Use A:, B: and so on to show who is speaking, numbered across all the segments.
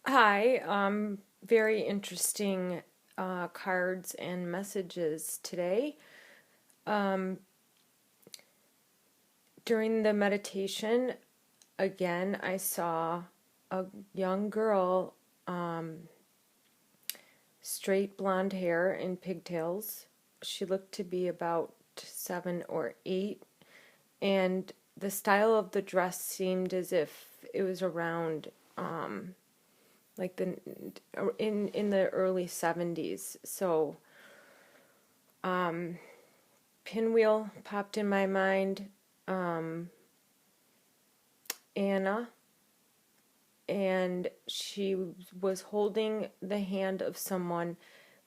A: Hi, very interesting cards and messages today. Um, During the meditation, again, I saw a young girl, um, straight blonde hair and pigtails. She looked to be about 7 or 8, and the style of the dress seemed as if it was around like the in the early 70s. So Pinwheel popped in my mind, um, Anna, and she was holding the hand of someone,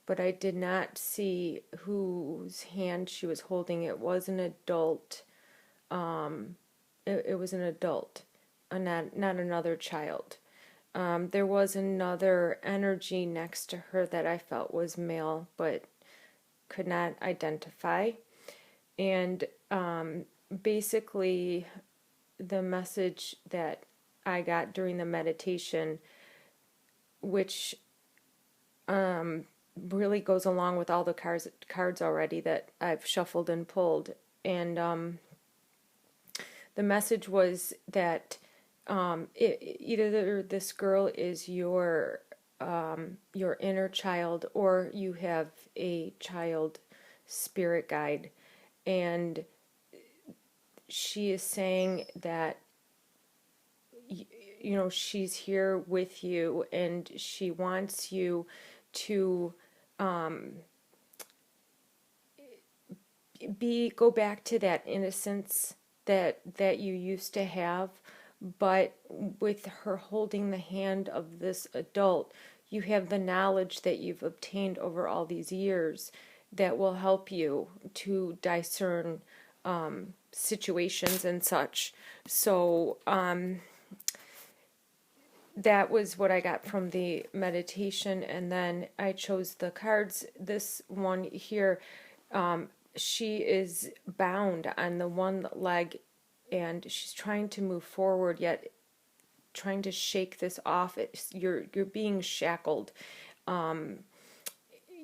A: but I did not see whose hand she was holding. It was an adult. It was an adult, not another child. There was another energy next to her that I felt was male, but could not identify. And basically, the message that I got during the meditation, which really goes along with all the cards already that I've shuffled and pulled. And the message was that either this girl is your inner child, or you have a child spirit guide, and she is saying that she's here with you, and she wants you to go back to that innocence that you used to have. But with her holding the hand of this adult, you have the knowledge that you've obtained over all these years that will help you to discern situations and such. So that was what I got from the meditation, and then I chose the cards. This one here, she is bound on the one leg, and she's trying to move forward, yet trying to shake this off. You're being shackled.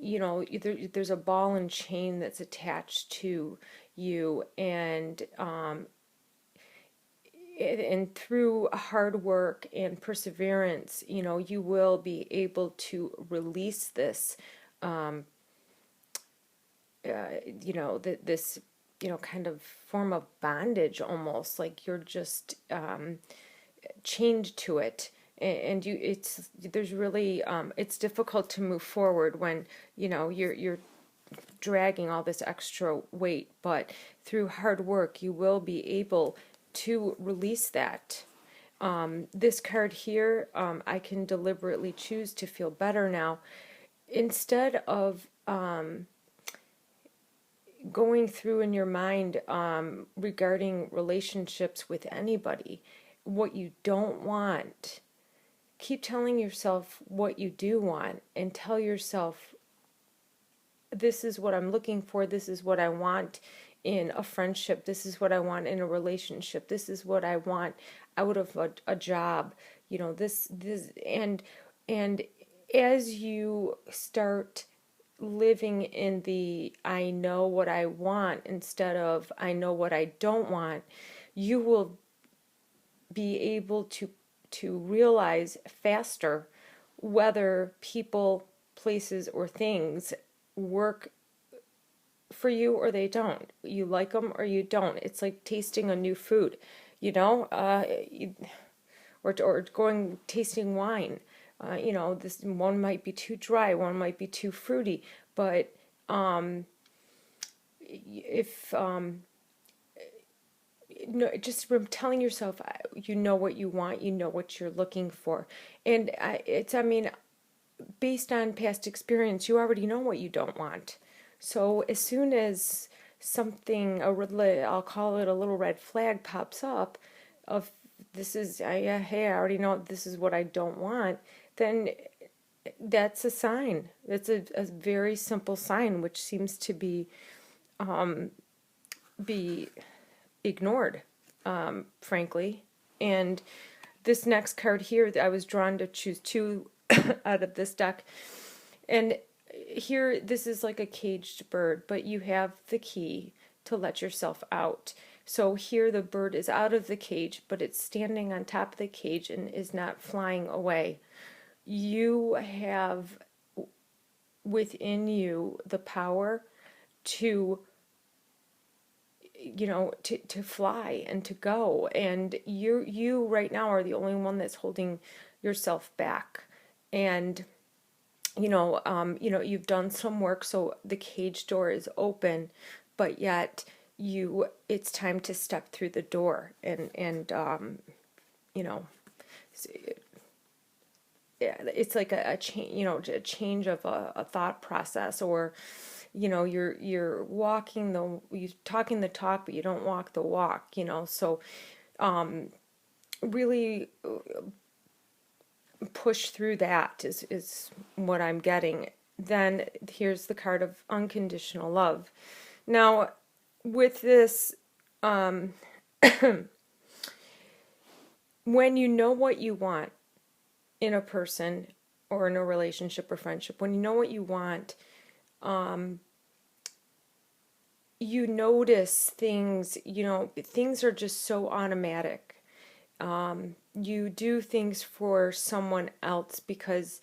A: There's a ball and chain that's attached to you, and through hard work and perseverance, you will be able to release this, this, kind of form of bondage, almost like you're just chained to it. And there's really, it's difficult to move forward when, you're dragging all this extra weight, but through hard work, you will be able to release that. This card here, I can deliberately choose to feel better now. Instead of going through in your mind regarding relationships with anybody, what you don't want, keep telling yourself what you do want, and tell yourself, this is what I'm looking for, this is what I want in a friendship, this is what I want in a relationship, this is what I want out of a job, this and as you start living in the I know what I want instead of I know what I don't want, you will be able to realize faster whether people, places, or things work for you or they don't. You like them or you don't. It's like tasting a new food, or going tasting wine. This one might be too dry, one might be too fruity, but if no, just telling yourself you know what you want, you know what you're looking for, and I mean, based on past experience, you already know what you don't want. So as soon as something, I'll call it a little red flag, pops up, of this is, hey, I already know this is what I don't want, then that's a sign. That's a very simple sign, which seems to be ignored, frankly. And this next card here, I was drawn to choose two out of this deck. And here, this is like a caged bird, but you have the key to let yourself out. So here the bird is out of the cage, but it's standing on top of the cage and is not flying away. You have within you the power to, to fly and to go. And you right now are the only one that's holding yourself back. And you've done some work, so the cage door is open, but yet it's time to step through the door and it's like a change, a change of a thought process, or you're talking the talk, but you don't walk the walk, so really push through that is what I'm getting. Then here's the card of unconditional love. Now, with this, when you know what you want in a person or in a relationship or friendship, when you know what you want, you notice things, things are just so automatic. You do things for someone else because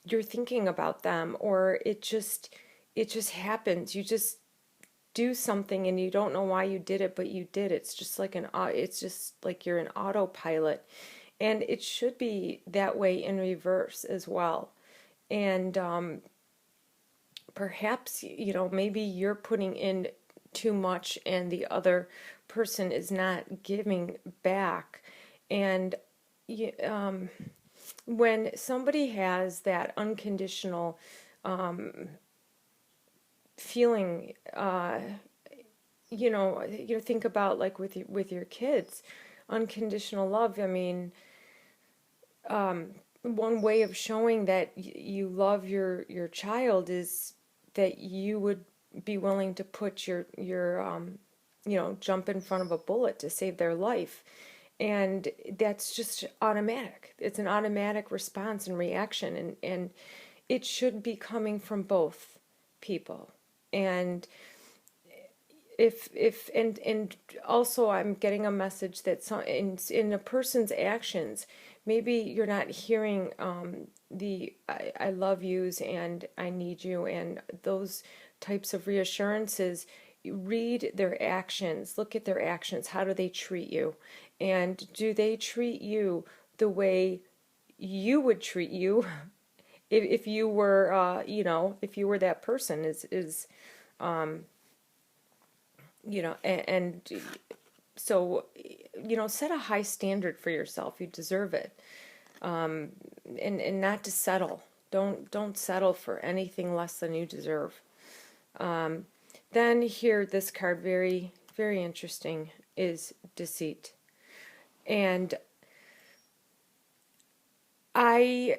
A: you're thinking about them, or it just happens. You just do something and you don't know why you did it, but you did. It's just like you're an autopilot, and it should be that way in reverse as well. And perhaps maybe you're putting in too much and the other person is not giving back. And when somebody has that unconditional feeling, think about like with your kids, unconditional love. I mean, one way of showing that you love your child is that you would be willing to put your jump in front of a bullet to save their life. And that's just automatic. It's an automatic response and reaction, and it should be coming from both people. And and also I'm getting a message that in a person's actions, maybe you're not hearing the I love yous and I need you and those types of reassurances. Read their actions, look at their actions. How do they treat you? And do they treat you the way you would treat you if you were, if you were that person? And so, set a high standard for yourself. You deserve it, and not to settle. Don't settle for anything less than you deserve. Then here, this card, very, very interesting, is deceit. And the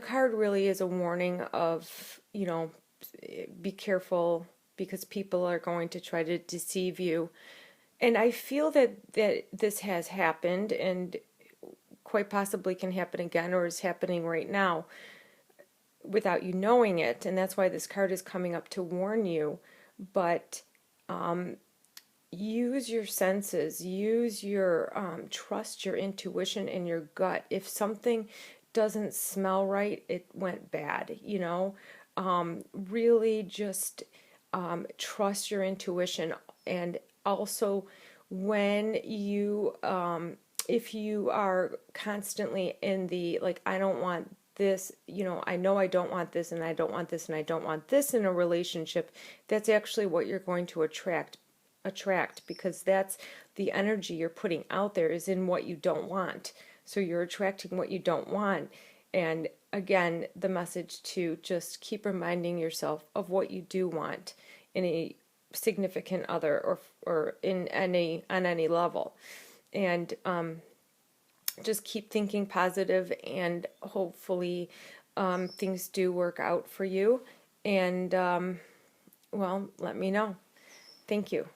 A: card really is a warning of, be careful because people are going to try to deceive you. And I feel that this has happened and quite possibly can happen again, or is happening right now without you knowing it. And that's why this card is coming up to warn you. But use your senses, use your trust your intuition and your gut. If something doesn't smell right, it went bad, really just trust your intuition. And also, when you if you are constantly in the like, I don't want this, I know I don't want this, and I don't want this, and I don't want this in a relationship, that's actually what you're going to attract, because that's the energy you're putting out there is in what you don't want. So you're attracting what you don't want. And again, the message to just keep reminding yourself of what you do want in a significant other, or on any level. And just keep thinking positive, and hopefully things do work out for you. And well, let me know. Thank you.